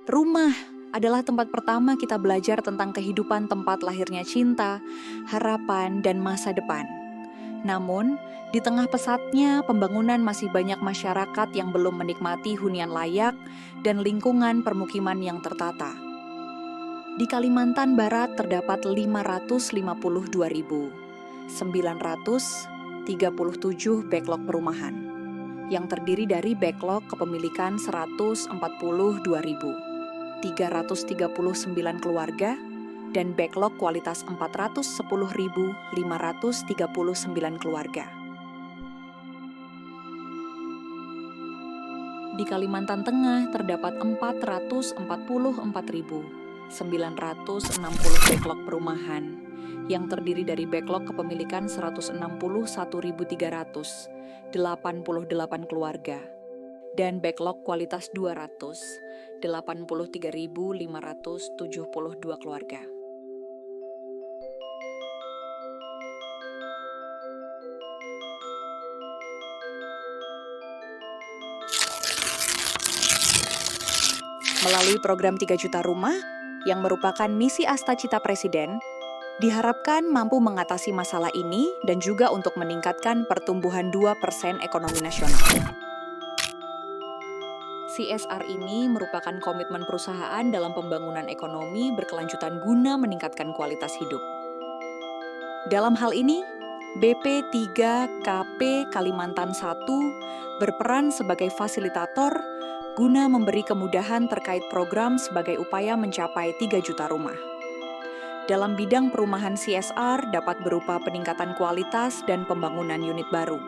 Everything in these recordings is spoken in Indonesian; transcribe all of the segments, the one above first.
Rumah adalah tempat pertama kita belajar tentang kehidupan tempat lahirnya cinta, harapan, dan masa depan. Namun, di tengah pesatnya pembangunan masih banyak masyarakat yang belum menikmati hunian layak dan lingkungan permukiman yang tertata. Di Kalimantan Barat terdapat 552.937 backlog perumahan, yang terdiri dari backlog kepemilikan 142.339 keluarga dan backlog kualitas 410.539 keluarga. Di Kalimantan Tengah terdapat 444.960 backlog perumahan yang terdiri dari backlog kepemilikan 161.388 keluarga dan backlog kualitas 283.572 keluarga. Melalui program 3 Juta Rumah, yang merupakan misi Astacita Presiden, diharapkan mampu mengatasi masalah ini dan juga untuk meningkatkan pertumbuhan 2% ekonomi nasional. CSR ini merupakan komitmen perusahaan dalam pembangunan ekonomi berkelanjutan guna meningkatkan kualitas hidup. Dalam hal ini, BP3KP Kalimantan 1 berperan sebagai fasilitator guna memberi kemudahan terkait program sebagai upaya mencapai 3 juta rumah. Dalam bidang perumahan CSR dapat berupa peningkatan kualitas dan pembangunan unit baru.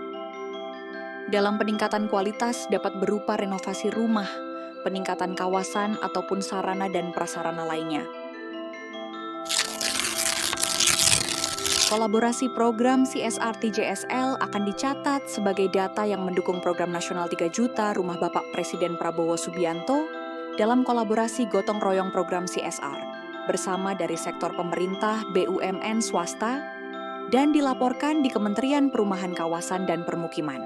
Dalam peningkatan kualitas dapat berupa renovasi rumah, peningkatan kawasan ataupun sarana dan prasarana lainnya. Kolaborasi program CSR TJSL akan dicatat sebagai data yang mendukung program nasional 3 juta rumah Bapak Presiden Prabowo Subianto dalam kolaborasi gotong royong program CSR bersama dari sektor pemerintah, BUMN, swasta, dan dilaporkan di Kementerian Perumahan Kawasan dan Permukiman.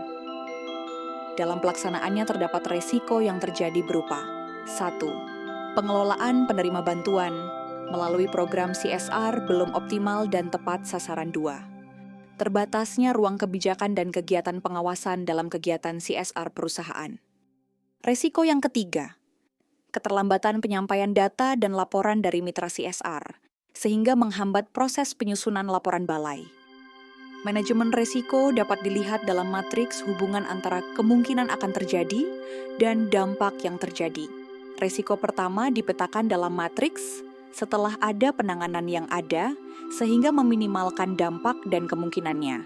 Dalam pelaksanaannya terdapat resiko yang terjadi berupa 1. Pengelolaan penerima bantuan melalui program CSR belum optimal dan tepat sasaran. 2. Terbatasnya ruang kebijakan dan kegiatan pengawasan dalam kegiatan CSR perusahaan. Resiko yang ketiga, keterlambatan penyampaian data dan laporan dari mitra CSR, sehingga menghambat proses penyusunan laporan balai. Manajemen resiko dapat dilihat dalam matriks hubungan antara kemungkinan akan terjadi dan dampak yang terjadi. Resiko pertama dipetakan dalam matriks setelah ada penanganan yang ada, sehingga meminimalkan dampak dan kemungkinannya.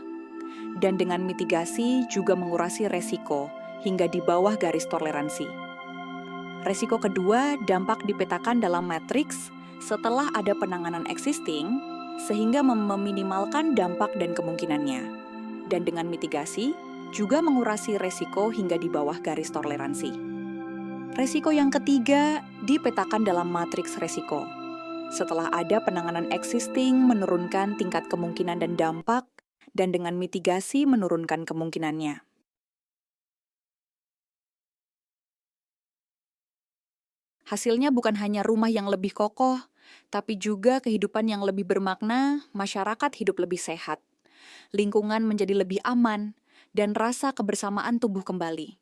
Dan dengan mitigasi juga mengurangi resiko hingga di bawah garis toleransi. Resiko kedua, dampak dipetakan dalam matriks setelah ada penanganan existing, sehingga meminimalkan dampak dan kemungkinannya. Dan dengan mitigasi juga mengurangi resiko hingga di bawah garis toleransi. Resiko yang ketiga dipetakan dalam matriks resiko. Setelah ada penanganan existing menurunkan tingkat kemungkinan dan dampak, dan dengan mitigasi menurunkan kemungkinannya. Hasilnya bukan hanya rumah yang lebih kokoh, tapi juga kehidupan yang lebih bermakna, masyarakat hidup lebih sehat, lingkungan menjadi lebih aman, dan rasa kebersamaan tumbuh kembali.